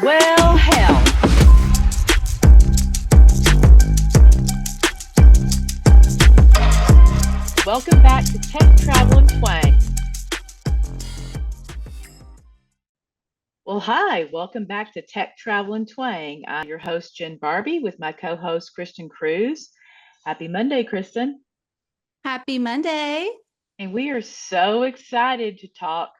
Well, hell. Welcome back to Tech Travel and Twang. Well, hi, welcome back to Tech Travel and Twang. I'm your host, Jenn Barbee, with my co-host, Kristen Cruz. Happy Monday, Kristen. Happy Monday. And we are so excited to talk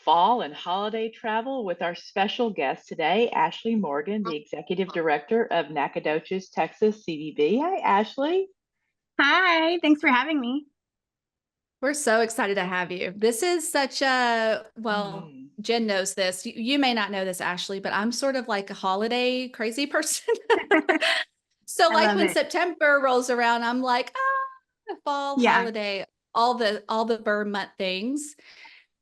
fall and holiday travel with our special guest today, Ashley Morgan, the Executive Director of Nacogdoches, Texas CVB. Hi, Ashley. Hi, thanks for having me. We're so excited to have you. This is such a, Jenn knows this. You may not know this, Ashley, but I'm sort of like a holiday crazy person. So like when September rolls around, I'm like, fall, holiday, all the Burr month things.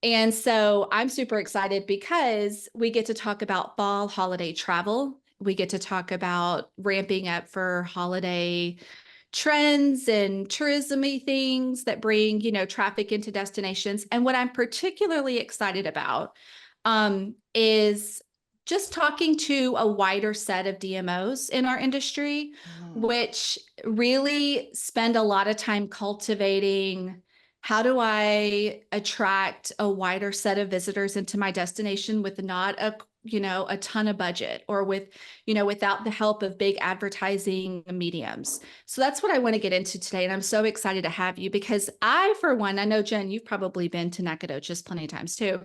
And so I'm super excited because we get to talk about fall holiday travel. We get to talk about ramping up for holiday trends and tourism-y things that bring, traffic into destinations. And what I'm particularly excited about is just talking to a wider set of DMOs in our industry, which really spend a lot of time cultivating how do I attract a wider set of visitors into my destination with not a ton of budget, or without the help of big advertising mediums. So that's what I want to get into today. And I'm so excited to have you because for one, I know, Jenn, you've probably been to Nacogdoches plenty of times too,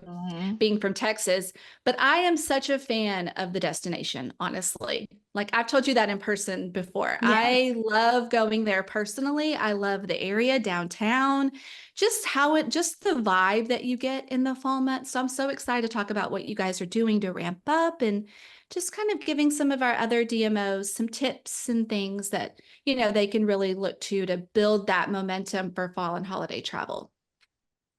being from Texas, but I am such a fan of the destination, honestly. Like I've told you that in person before. Yes. I love going there personally. I love the area downtown, just the vibe that you get in the fall months. So I'm so excited to talk about what you guys are doing to ramp up and just kind of giving some of our other DMOs some tips and things that, they can really look to build that momentum for fall and holiday travel.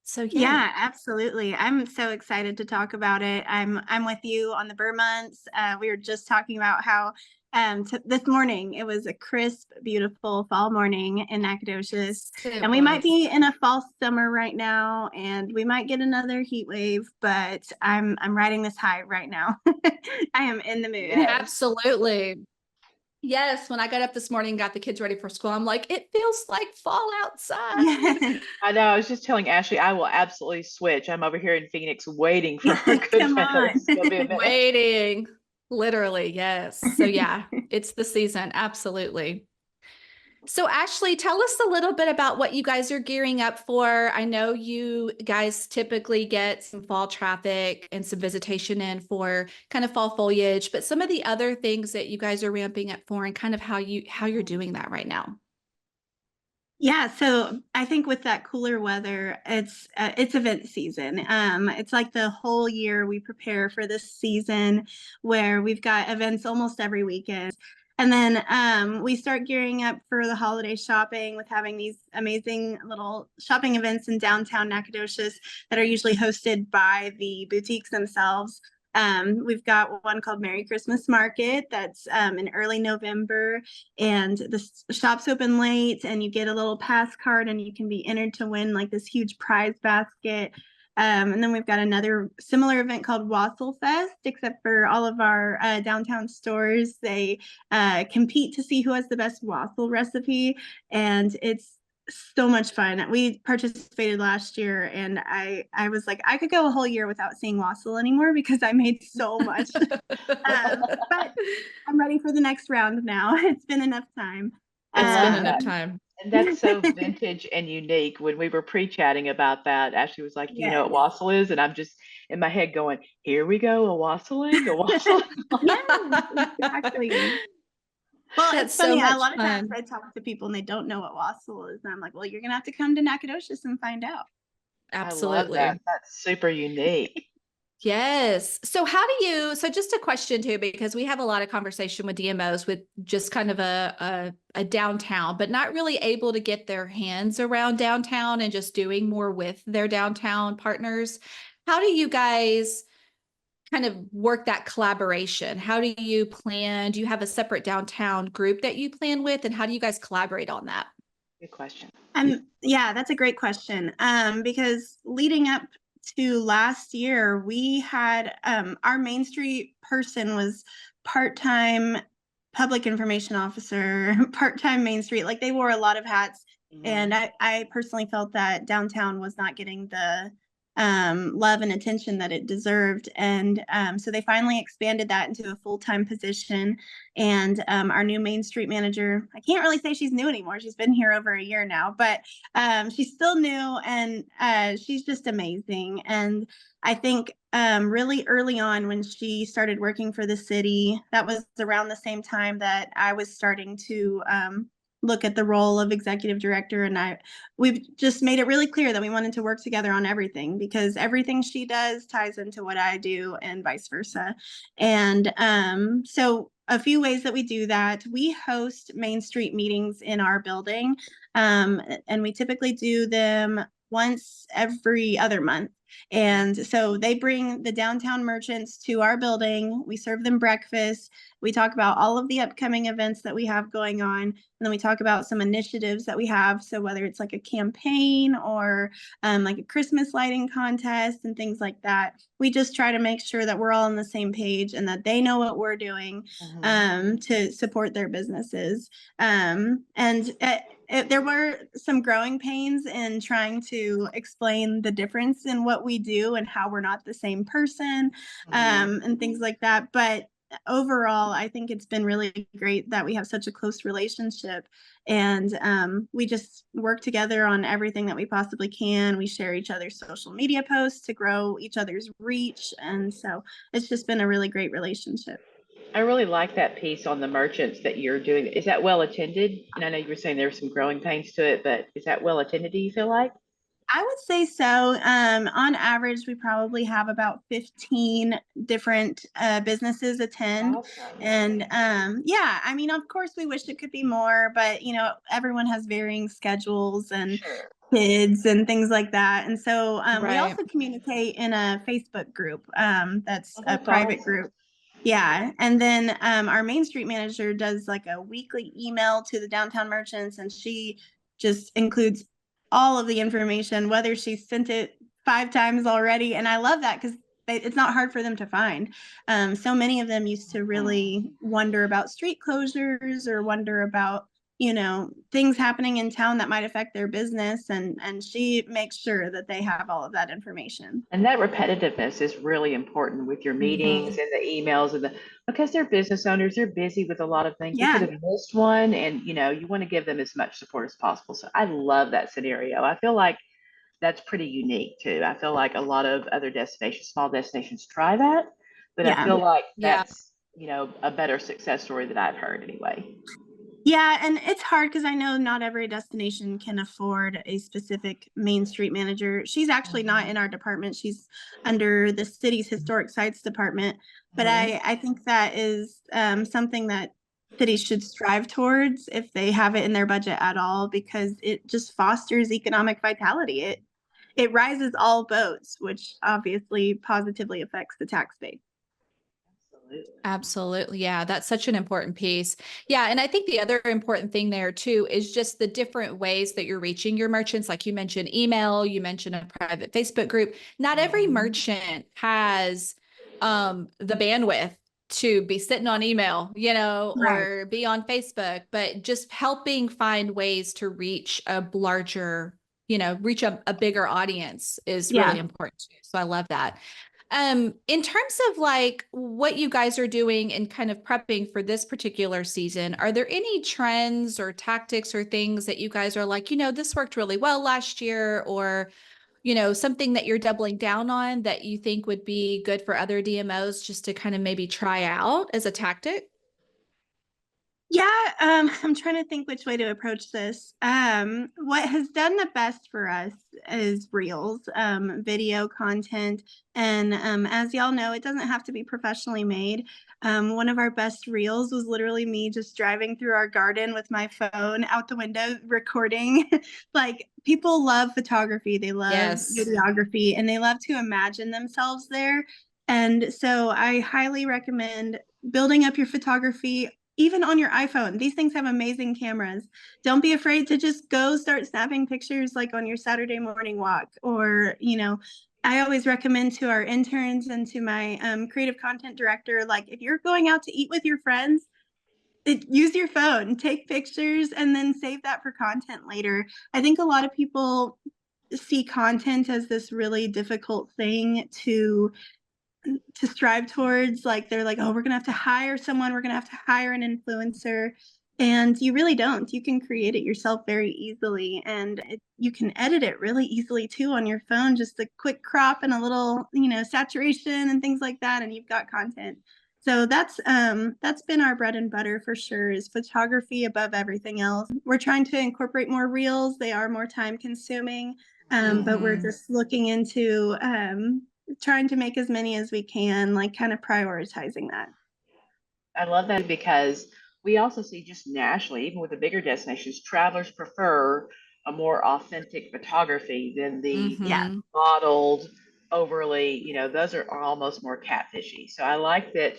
So yeah, absolutely. I'm so excited to talk about it. I'm with you on the Burr months. We were just talking about how this morning it was a crisp, beautiful fall morning in Nacogdoches, and we might be in a fall summer right now, and we might get another heat wave. But I'm riding this high right now. I am in the mood. Absolutely. Yes, when I got up this morning and got the kids ready for school, I'm like, it feels like fall outside. Yes. I know. I was just telling Ashley, I will absolutely switch. I'm over here in Phoenix waiting for our good weather. Waiting. Literally, yes. So yeah, it's the season. Absolutely. So Ashley, tell us a little bit about what you guys are gearing up for. I know you guys typically get some fall traffic and some visitation in for kind of fall foliage, but some of the other things that you guys are ramping up for and kind of how you're doing that right now. Yeah, so I think with that cooler weather, it's event season. It's like the whole year we prepare for this season where we've got events almost every weekend. And then we start gearing up for the holiday shopping with having these amazing little shopping events in downtown Nacogdoches that are usually hosted by the boutiques themselves. We've got one called Merry Christmas Market that's in early November, and the shops open late, and you get a little pass card and you can be entered to win like this huge prize basket. And then we've got another similar event called Wassail Fest, except for all of our downtown stores. They compete to see who has the best wassail recipe, and it's so much fun. We participated last year, and I was like, I could go a whole year without seeing wassail anymore because I made so much. But I'm ready for the next round now. It's been enough time. It's been enough time. And that's so vintage and unique. When we were pre-chatting about that, Ashley was like, you know what wassail is? And I'm just in my head going, here we go, a wassailing. Yes, exactly. Well, it's funny. A lot of times I talk to people and they don't know what wassail is. And I'm like, well, you're going to have to come to Nacogdoches and find out. Absolutely. I love that. That's super unique. Yes. So just a question too, because we have a lot of conversation with DMOs with just kind of a downtown, but not really able to get their hands around downtown and just doing more with their downtown partners. How do you guys kind of work that collaboration? How do you plan? Do you have a separate downtown group that you plan with? And how do you guys collaborate on that? Good question. Yeah, that's a great question. Because leading up to last year, we had our Main Street person was part-time public information officer, part-time Main Street. Like they wore a lot of hats. And I personally felt that downtown was not getting the love and attention that it deserved. And so they finally expanded that into a full-time position. And our new Main Street manager, I can't really say she's new anymore. She's been here over a year now, but she's still new, and she's just amazing. And I think really early on when she started working for the city, that was around the same time that I was starting to look at the role of executive director. And we've just made it really clear that we wanted to work together on everything, because everything she does ties into what I do and vice versa. And so a few ways that we do that: we host Main Street meetings in our building, and we typically do them once every other month. And so they bring the downtown merchants to our building. We serve them breakfast. We talk about all of the upcoming events that we have going on. And then we talk about some initiatives that we have. So whether it's like a campaign or like a Christmas lighting contest and things like that, we just try to make sure that we're all on the same page and that they know what we're doing to support their businesses. There were some growing pains in trying to explain the difference in what we do and how we're not the same person, and things like that. But overall, I think it's been really great that we have such a close relationship, and we just work together on everything that we possibly can. We share each other's social media posts to grow each other's reach. And so it's just been a really great relationship. I really like that piece on the merchants that you're doing. Is that well attended? And I know you were saying there were some growing pains to it, but is that well attended, do you feel like? I would say so. On average, we probably have about 15 different businesses attend. Awesome. And yeah, I mean, of course, we wish it could be more, but everyone has varying schedules and Sure. kids and things like that. And so we Right. also communicate in a Facebook group that's Oh, a that's private awesome. group. Yeah. And then our Main Street manager does like a weekly email to the downtown merchants, and she just includes all of the information, whether she sent it 5 times already. And I love that because it's not hard for them to find. So many of them used to really wonder about street closures or wonder about things happening in town that might affect their business, and she makes sure that they have all of that information. And that repetitiveness is really important with your meetings and the emails because they're business owners, they're busy with a lot of things. You could Yeah. have missed one, and you want to give them as much support as possible. So I love that scenario. I feel like that's pretty unique too. I feel like a lot of other destinations, small destinations, try that, but I feel like Yeah. that's a better success story that I've heard anyway. Yeah, and it's hard because I know not every destination can afford a specific Main Street manager. She's actually not in our department. She's under the city's historic sites department. But I think that is something that cities should strive towards if they have it in their budget at all, because it just fosters economic vitality. It rises all boats, which obviously positively affects the tax base. Absolutely. Yeah, that's such an important piece. Yeah. And I think the other important thing there too is just the different ways that you're reaching your merchants. Like you mentioned email, you mentioned a private Facebook group. Not every merchant has the bandwidth to be sitting on email, or be on Facebook, but just helping find ways to reach a larger, reach a bigger audience is really important too. So I love that. In terms of like what you guys are doing and kind of prepping for this particular season, are there any trends or tactics or things that you guys are like, this worked really well last year, or, something that you're doubling down on that you think would be good for other DMOs just to kind of maybe try out as a tactic? Yeah, I'm trying to think which way to approach this. What has done the best for us is Reels, video content. And as y'all know, it doesn't have to be professionally made. One of our best Reels was literally me just driving through our garden with my phone out the window recording. Like, people love photography, they love videography, and they love to imagine themselves there. And so I highly recommend building up your photography even on your iPhone. These things have amazing cameras. Don't be afraid to just go start snapping pictures like on your Saturday morning walk, or, I always recommend to our interns and to my creative content director, like if you're going out to eat with your friends, use your phone, take pictures, and then save that for content later. I think a lot of people see content as this really difficult thing to strive towards. Like they're like, oh, we're gonna have to hire someone, we're gonna have to hire an influencer, and you really don't. You can create it yourself very easily, and you can edit it really easily too on your phone. Just a quick crop and a little, saturation and things like that, and you've got content. So that's been our bread and butter for sure, is photography above everything else. We're trying to incorporate more reels. They are more time consuming, but we're just looking into trying to make as many as we can, like kind of prioritizing that. I love that because we also see just nationally, even with the bigger destinations, travelers prefer a more authentic photography than the Yeah. modeled, overly, those are almost more catfishy. So I like that,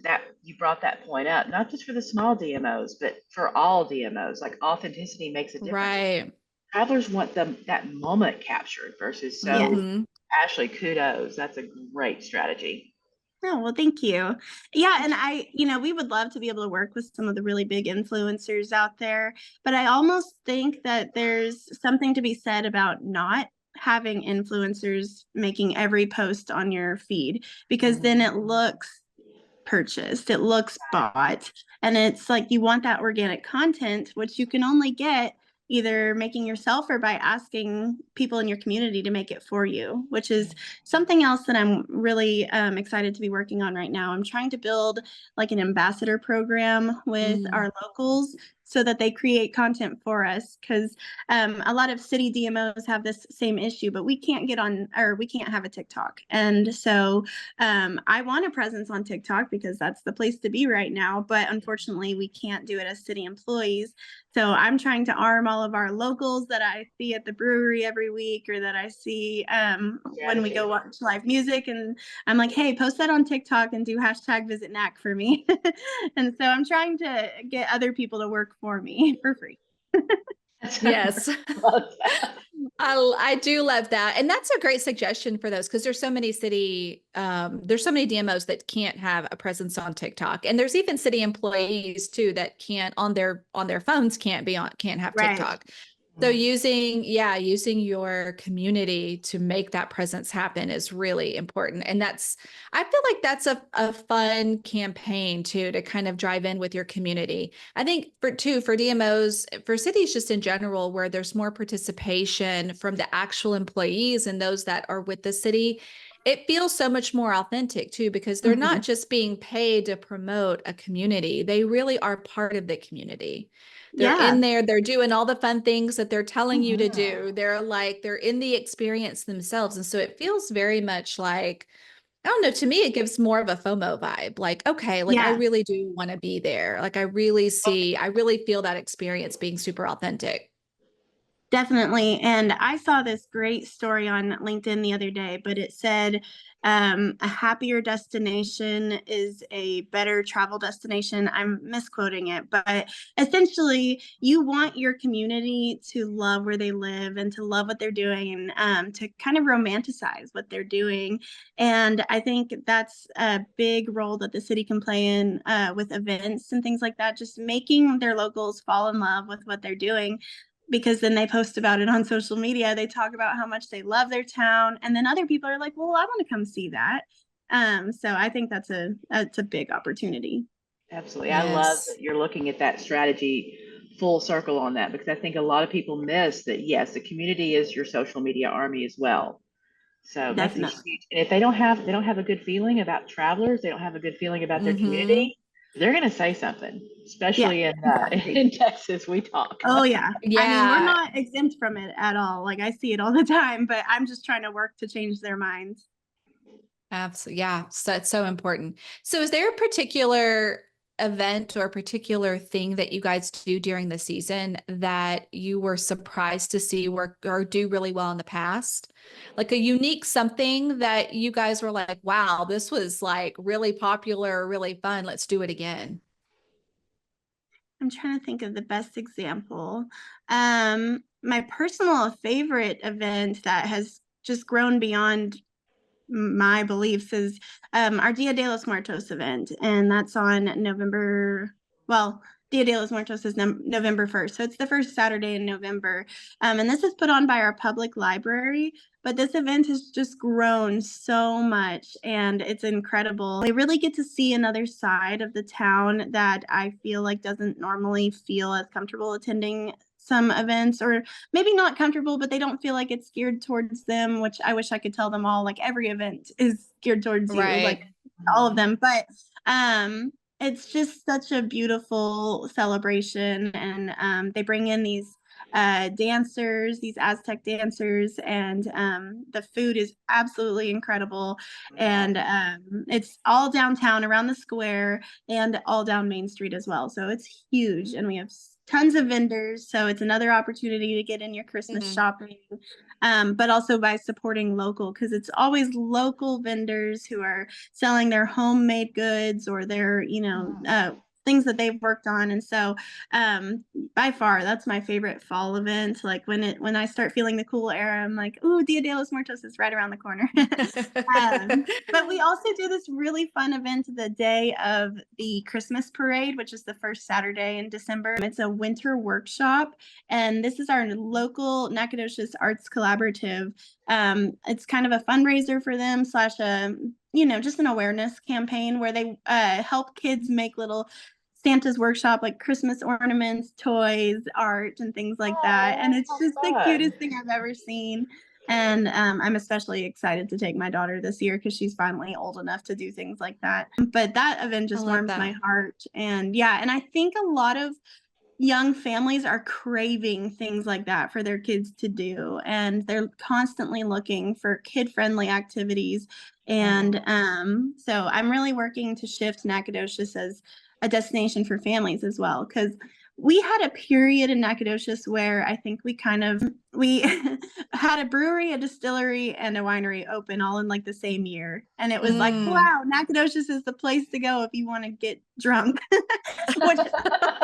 that you brought that point up, not just for the small DMOs, but for all DMOs. Like authenticity makes a difference. Right. Travelers want that moment captured versus so. Mhm. Ashley, kudos. That's a great strategy. Oh, well, thank you. Yeah, and we would love to be able to work with some of the really big influencers out there, but I almost think that there's something to be said about not having influencers making every post on your feed, because then it looks purchased, it looks bought, and it's like you want that organic content, which you can only get either making yourself or by asking people in your community to make it for you, which is something else that I'm really excited to be working on right now. I'm trying to build like an ambassador program with our locals so that they create content for us, because a lot of city DMOs have this same issue, but we can't get on, or we can't have a TikTok. And so I want a presence on TikTok because that's the place to be right now, but unfortunately we can't do it as city employees. So I'm trying to arm all of our locals that I see at the brewery every week, or that I see when we go watch live music, and I'm like, hey, post that on TikTok and do #visit NAC for me. And so I'm trying to get other people to work for me for free. Yes. I do love that. And that's a great suggestion for those, because there's so many there's so many DMOs that can't have a presence on TikTok. And there's even city employees too that can't on their phones can't have TikTok. So using your community to make that presence happen is really important. And I feel like that's a fun campaign too, to kind of drive in with your community. I think for DMOs, for cities just in general, where there's more participation from the actual employees and those that are with the city, it feels so much more authentic too, because they're not just being paid to promote a community. They really are part of the community. They're in there, they're doing all the fun things that they're telling you to do. They're in the experience themselves. And so it feels very much like, I don't know, to me, it gives more of a FOMO vibe. Like, okay, like I really do want to be there. Like I really feel that experience being super authentic. Definitely. And I saw this great story on LinkedIn the other day, but it said a happier destination is a better travel destination. I'm misquoting it, but essentially, you want your community to love where they live and to love what they're doing, and to kind of romanticize what they're doing. And I think that's a big role that the city can play in with events and things like that, just making their locals fall in love with what they're doing, because then they post about it on social media. They talk about how much they love their town, and then other people are like, well, I want to come see that. So I think that's a big opportunity. Absolutely. I love that you're looking at that strategy full circle on that, because I think a lot of people miss that, yes, the community is your social media army as well. So that's a huge, and if they don't have a good feeling about travelers, they don't have a good feeling about their community, they're going to say something, especially in Texas, we talk. Oh yeah. I mean, we're not exempt from it at all. Like I see it all the time, but I'm just trying to work to change their minds. Absolutely. Yeah. So it's so important. So is there a particular event or a particular thing that you guys do during the season that you were surprised to see work or do really well in the past? Like a unique something that you guys were like, wow, this was like really popular, really fun. Let's do it again. I'm trying to think of the best example. My personal favorite event that has just grown beyond my beliefs is our Dia de los Muertos event, and that's on Dia de los Muertos is November 1st, so it's the first Saturday in November, and this is put on by our public library. But this event has just grown so much, and it's incredible. They really get to see another side of the town that I feel like doesn't normally feel as comfortable attending some events, or maybe not comfortable, but they don't feel like it's geared towards them, which I wish I could tell them all, like every event is geared towards you, like all of them. But it's just such a beautiful celebration, and they bring in these dancers, these Aztec dancers, and the food is absolutely incredible. And it's all downtown around the square and all down Main Street as well. So it's huge, and we have tons of vendors. So it's another opportunity to get in your Christmas shopping, but also by supporting local, because it's always local vendors who are selling their homemade goods or their, things that they've worked on. And so by far, that's my favorite fall event. Like when I start feeling the cool air, I'm like, ooh, Dia de los Muertos is right around the corner. But we also do this really fun event the day of the Christmas parade, which is the first Saturday in December. It's a winter workshop, and this is our local Nacogdoches Arts Collaborative. It's kind of a fundraiser for them / just an awareness campaign where they help kids make little Santa's workshop, like Christmas ornaments, toys, art, and things like that. And it's just the cutest thing I've ever seen. And I'm especially excited to take my daughter this year because she's finally old enough to do things like that. But that event just warms my heart. And and I think a lot of young families are craving things like that for their kids to do, and they're constantly looking for kid-friendly activities. And so I'm really working to shift Nacogdoches as a destination for families as well, because we had a period in Nacogdoches where I think we had a brewery, a distillery, and a winery open all in like the same year. And it was like, wow, Nacogdoches is the place to go if you want to get drunk. Which,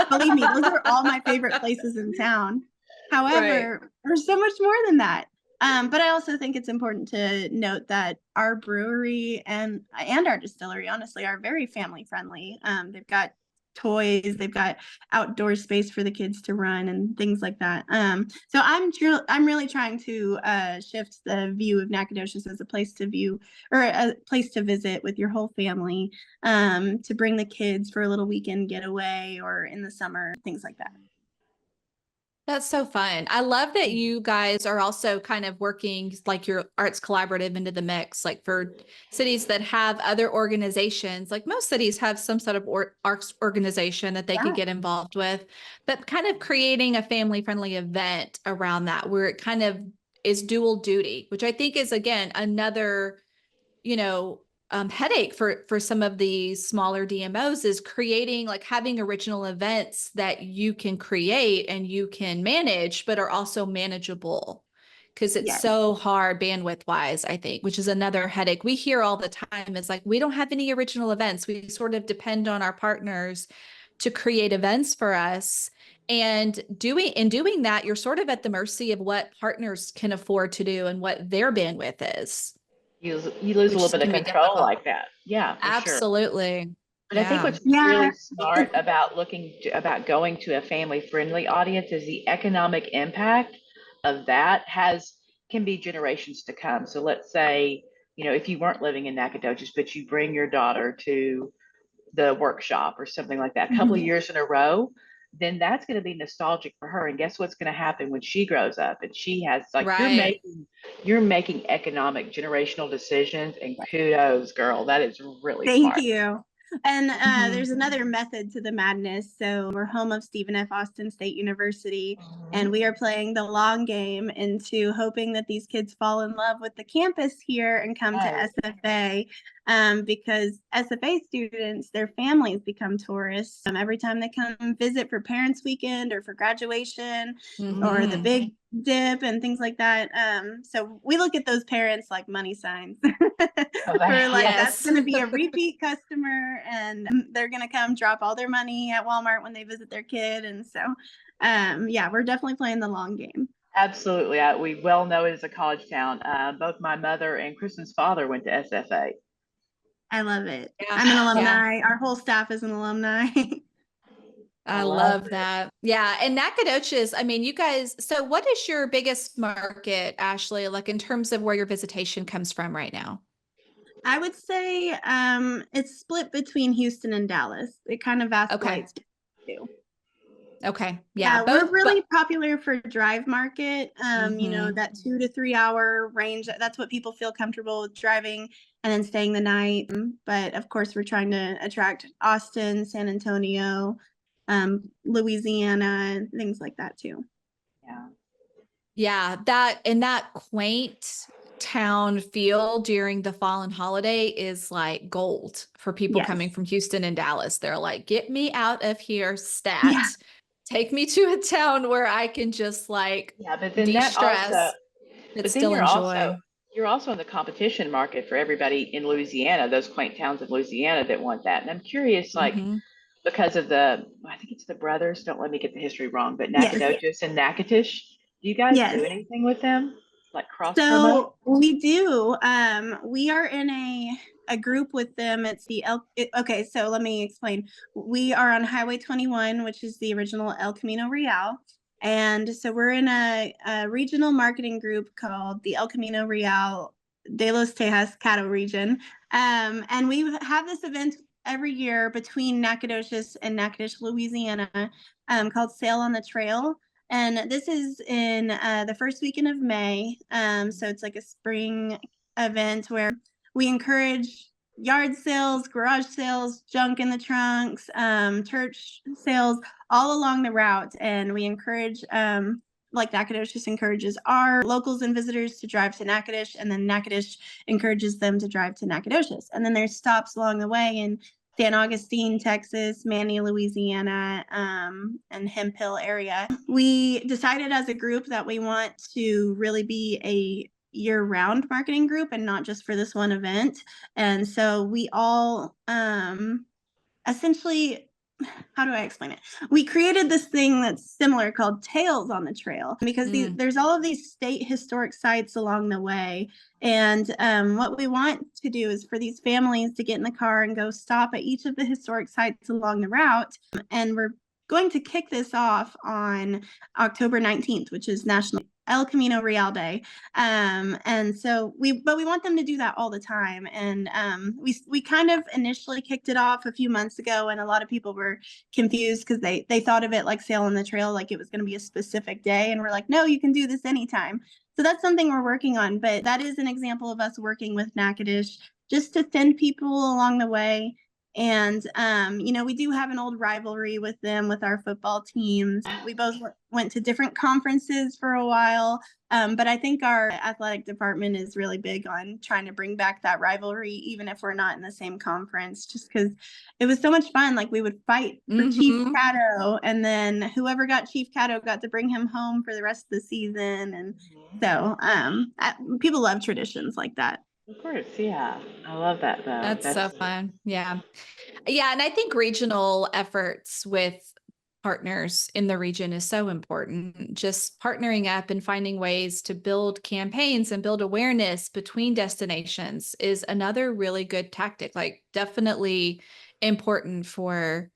believe me, those are all my favorite places in town. However, there's so much more than that. But I also think it's important to note that our brewery and our distillery, honestly, are very family friendly. They've got toys, they've got outdoor space for the kids to run and things like that. So I'm really trying to shift the view of Nacogdoches as a place to view, or a place to visit with your whole family, to bring the kids for a little weekend getaway or in the summer, things like that. That's so fun. I love that you guys are also kind of working like your arts collaborative into the mix, like for cities that have other organizations, like most cities have some sort of arts organization that they could get involved with, but kind of creating a family-friendly event around that where it kind of is dual duty, which I think is, again, another, headache for some of these smaller DMOs, is creating, like having original events that you can create and you can manage, but are also manageable, because it's so hard bandwidth wise, I think, which is another headache we hear all the time. Is like, we don't have any original events. We sort of depend on our partners to create events for us. And doing that, you're sort of at the mercy of what partners can afford to do and what their bandwidth is. You lose a little bit of control like that. Yeah, for absolutely. Sure. But I think what's really smart about going to a family-friendly audience is the economic impact of that can be generations to come. So let's say, if you weren't living in Nacogdoches, but you bring your daughter to the workshop or something like that, a couple of years in a row, then that's going to be nostalgic for her. And guess what's going to happen when she grows up and she has, like, you're making economic generational decisions, and kudos, girl. That is really smart. Thank you. And there's another method to the madness. So we're home of Stephen F. Austin State University, and we are playing the long game into hoping that these kids fall in love with the campus here and come to SFA, because SFA students, their families become tourists every time they come visit for Parents Weekend or for graduation or the Big Dip and things like that. So we look at those parents like money signs. That's going to be a repeat customer, and they're going to come drop all their money at Walmart when they visit their kid. And so we're definitely playing the long game. Absolutely. We well know it as a college town. Both my mother and Kristen's father went to SFA. I love it. Yeah. I'm an Yeah. alumni. Our whole staff is an alumni. I love love that. Yeah. And Nacogdoches, I mean, you guys, so what is your biggest market, Ashley, like in terms of where your visitation comes from right now? I would say it's split between Houston and Dallas. It kind of Okay. vacillates too. Okay. Yeah. Yeah, we're Both, really but popular for drive market. mhm. That 2 to 3 hour range. That's what people feel comfortable with driving and then staying the night. But of course, we're trying to attract Austin, San Antonio, Louisiana, and things like that too. Yeah. Yeah, that and that quaint town feel during the fall and holiday is like gold for people coming Yes. from Houston and Dallas. They're like, get me out of here, Yeah. stat. Take me to a town where I can just like Yeah, but then that also, de-stress, but but then still enjoy. you're also in the competition market for everybody in Louisiana, those quaint towns of Louisiana that want that. And I'm curious, like, Hmm. because of I think it's the brothers, don't let me get the history wrong, but Yes. Nacogdoches and Natchitoches, do you guys do Yes. anything with them? Like cross promo? So we do. We are in a group with them. It's the okay, so let me explain. We are on Highway 21, which is the original El Camino Real. And so we're in a regional marketing group called the El Camino Real de los Tejas Cattle Region. And we have this event every year between Nacogdoches and Natchitoches, Louisiana, called Sail on the Trail. And this is in the first weekend of May. So it's like a spring event where we encourage yard sales, garage sales, junk in the trunks, church sales all along the route. And we encourage, like Nacogdoches encourages our locals and visitors to drive to Natchitoches, and then Natchitoches encourages them to drive to Nacogdoches. And then there's stops along the way in San Augustine, Texas, Manny, Louisiana, and Hemp Hill area. We decided as a group that we want to really be a year-round marketing group and not just for this one event. And so we all essentially, how do I explain it? We created this thing that's similar called Tales on the Trail because there's all of these state historic sites along the way. And what we want to do is for these families to get in the car and go stop at each of the historic sites along the route. And we're going to kick this off on October 19th, which is National El Camino Real Day. And so we want them to do that all the time. And we kind of initially kicked it off a few months ago, and a lot of people were confused because they thought of it like Sail on the Trail, like it was going to be a specific day. And we're like, no, you can do this anytime. So that's something we're working on. But that is an example of us working with Natchitoches just to send people along the way. And, we do have an old rivalry with them, with our football teams. We both went to different conferences for a while. But I think our athletic department is really big on trying to bring back that rivalry, even if we're not in the same conference, just because it was so much fun. Like we would fight for Chief Cato, and then whoever got Chief Cato got to bring him home for the rest of the season. And so people love traditions like that. Of course, yeah. I love that though. That's so fun. Yeah. Yeah. And I think regional efforts with partners in the region is so important. Just partnering up and finding ways to build campaigns and build awareness between destinations is another really good tactic, like definitely important for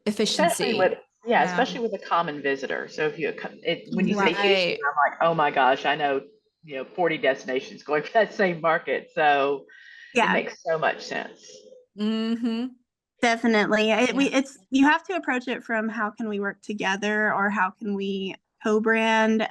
especially efficiency. with especially with a common visitor. So if when you say Houston, Right. I'm like, oh my gosh, I know 40 destinations going for that same market. So it Yeah. makes so much sense. Mm-hmm. Definitely. It's you have to approach it from how can we work together or how can we co-brand,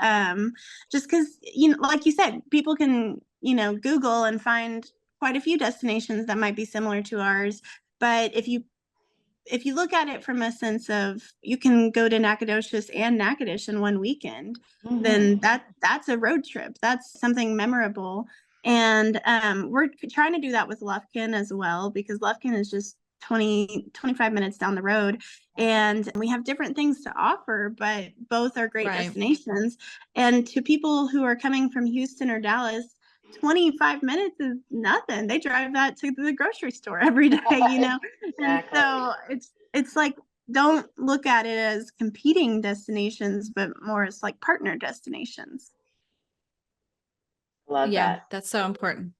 just because like you said, people can Google and find quite a few destinations that might be similar to ours, but if you look at it from a sense of you can go to Nacogdoches and Natchitoches in one weekend, then that's a road trip. That's something memorable. And we're trying to do that with Lufkin as well, because Lufkin is just 25 minutes down the road. And we have different things to offer, but both are great destinations. And to people who are coming from Houston or Dallas, 25 minutes is nothing. They drive that to the grocery store every day, Exactly. And so it's like don't look at it as competing destinations, but more as like partner destinations. Love Yeah, that. that's so important.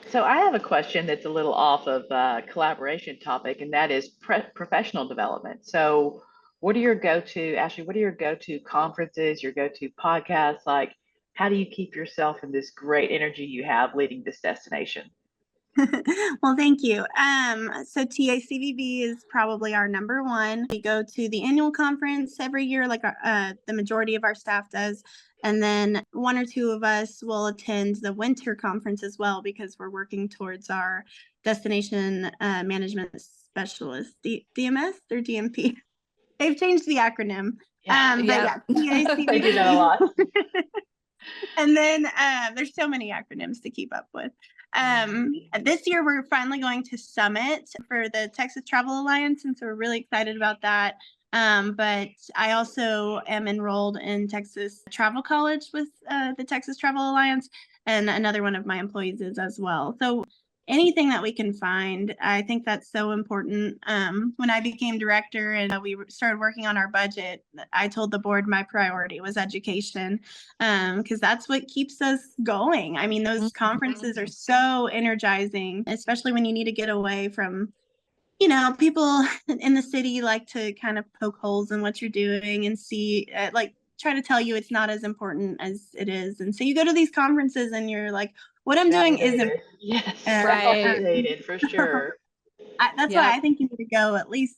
So I have a question that's a little off of collaboration topic, and that is professional development. So what are your go-to, Ashley, what are your go-to conferences, your go-to podcasts? Like, how do you keep yourself in this great energy you have leading this destination? Well, thank you. So TACVB is probably our number one. We go to the annual conference every year, like the majority of our staff does. And then one or two of us will attend the winter conference as well, because we're working towards our destination management specialist, DMS or DMP. They've changed the acronym. Yeah, But yeah, they do that a TACVB. lot. And then there's so many acronyms to keep up with. This year, we're finally going to Summit for the Texas Travel Alliance, and so we're really excited about that. But I also am enrolled in Texas Travel College with the Texas Travel Alliance, and another one of my employees is as well. So anything that we can find, I think that's so important. When I became director and we started working on our budget, I told the board my priority was education, because that's what keeps us going. I mean, those conferences are so energizing, especially when you need to get away from, people in the city like to kind of poke holes in what you're doing and see, like, try to tell you it's not as important as it is. And so you go to these conferences and you're like, what I'm doing isn't. Yes, Uh, Right. validated for sure. that's why Yep. I think you need to go at least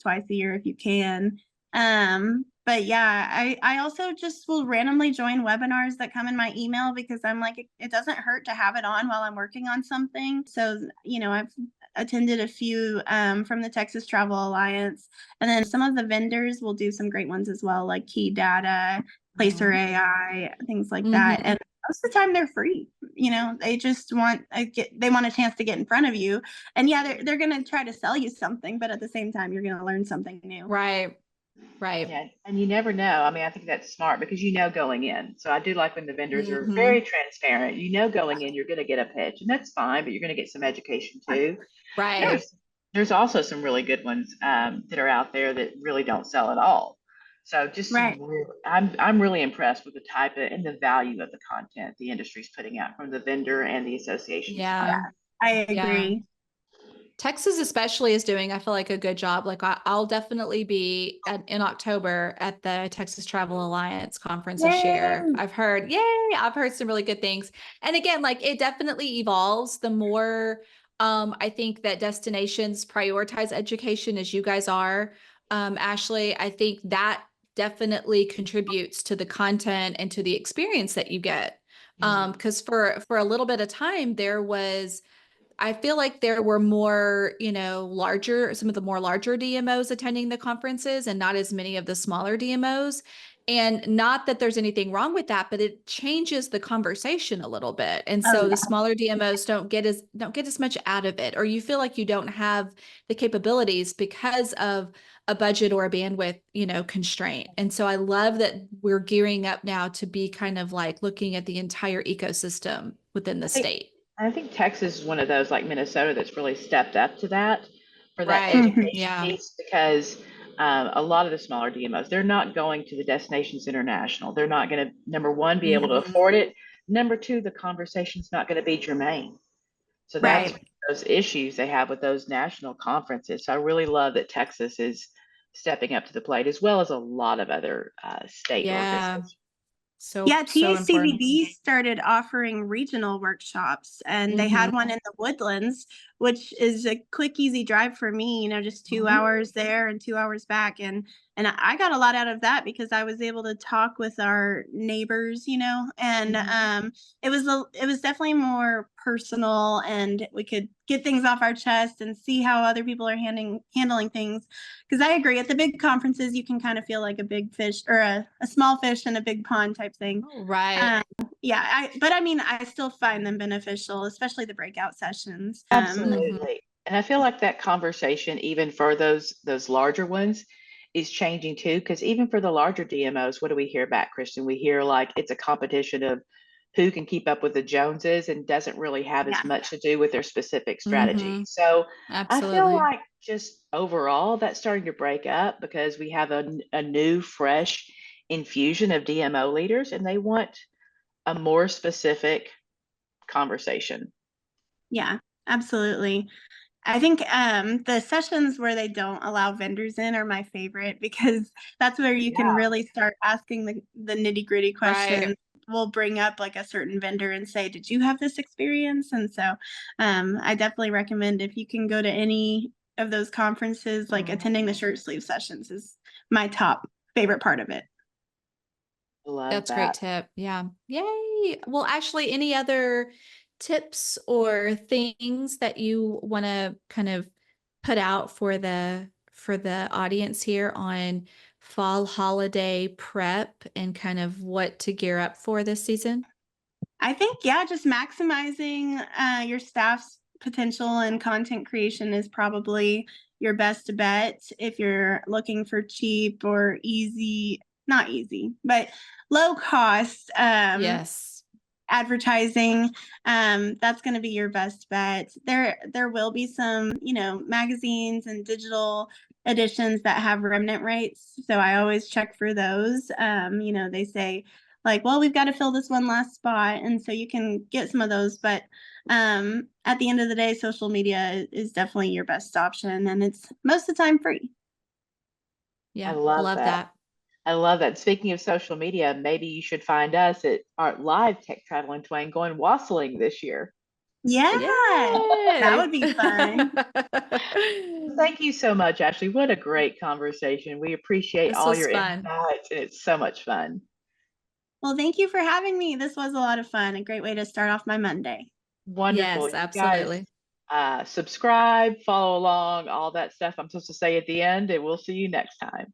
twice a year if you can. But yeah, I also just will randomly join webinars that come in my email, because I'm like, it doesn't hurt to have it on while I'm working on something. So, I've attended a few from the Texas Travel Alliance, and then some of the vendors will do some great ones as well, like Key Data, Placer AI, things like that. And most of the time they're free. They just want a chance to get in front of you. And yeah, they're going to try to sell you something, but at the same time, you're going to learn something new. Right. Right. Yeah, and you never know. I mean, I think that's smart because going in. So I do like when the vendors are Mhm. very transparent. Going in, you're going to get a pitch, and that's fine, but you're going to get some education too. And Right. there's also some really good ones that are out there that really don't sell at all. So Right. I'm really impressed with the type of and the value of the content the industry's putting out from the vendor and the association side. Yeah. I Yeah. agree. Texas especially is doing, I feel like, a good job. Like I'll definitely be in October at the Texas Travel Alliance conference this year. Yay! I've heard some really good things. And again, like it definitely evolves the more I think that destinations prioritize education, as you guys are. Ashley, I think that definitely contributes to the content and to the experience that you get. Because for a little bit of time I feel like there were more, some of the more larger DMOs attending the conferences and not as many of the smaller DMOs. And not that there's anything wrong with that, but it changes the conversation a little bit. And Oh so the yeah. smaller DMOs don't get as much out of it, or you feel like you don't have the capabilities because of a budget or a bandwidth, constraint. And so I love that we're gearing up now to be kind of like looking at the entire ecosystem within the state. I think Texas is one of those, like Minnesota, that's really stepped up to that for that Right. Mhm. education Yeah. piece, because a lot of the smaller DMOs, they're not going to the Destinations International. They're not going to, number one, be able to afford it. Number two, the conversation's not going to be germane. So that's Right. those issues they have with those national conferences. So I really love that Texas is stepping up to the plate, as well as a lot of other state Yeah. organizations. Yeah, So important. TACVB started offering regional workshops, and they had one in the Woodlands, which is a quick, easy drive for me, just 2 hours there and 2 hours back. And I got a lot out of that because I was able to talk with our neighbors, and it was definitely more personal, and we could get things off our chest and see how other people are handling things. Because I agree, at the big conferences, you can kind of feel like a big fish, or a small fish in a big pond type thing. Right. Yeah, but I mean, I still find them beneficial, especially the breakout sessions. Absolutely. And I feel like that conversation, even for those larger ones, is changing too. Because even for the larger DMOs, what do we hear back, Kristen? We hear like it's a competition of who can keep up with the Joneses, and doesn't really have Yeah. as much to do with their specific strategy. So I feel Absolutely. like just overall that's starting to break up because we have a new, fresh infusion of DMO leaders, and they want a more specific conversation. Yeah, absolutely. I think the sessions where they don't allow vendors in are my favorite because that's where you can Yeah. really start asking the nitty-gritty questions. Right. We'll bring up like a certain vendor and say, did you have this experience? And so I definitely recommend if you can go to any of those conferences, like attending the shirt sleeve sessions is my top favorite part of it. Love That's a that. great tip. Yeah. Yay. Well, Ashley, any other tips or things that you want to kind of put out for the audience here on fall holiday prep and kind of what to gear up for this season? I think, yeah, just maximizing your staff's potential and content creation is probably your best bet if you're looking for cheap or easy, not easy, but low cost Yes. advertising. That's going to be your best bet. There will be some, magazines and digital editions that have remnant rates, so I always check for those. They say like, well, we've got to fill this one last spot, and so you can get some of those, but at the end of the day, social media is definitely your best option, and it's most of the time free. Yeah. Love that. that. I love that. Speaking of social media, maybe you should find us at our live Tech Travel and Twang going wassailing this year. Yeah, that Yay. would be fun. Thank you so much, Ashley. What a great conversation. We appreciate This all was your fun. insights, and it's so much fun. Well, thank you for having me. This was a lot of fun. A great way to start off my Monday. Wonderful. Yes, You guys absolutely. subscribe, follow along, all that stuff I'm supposed to say at the end, and we'll see you next time.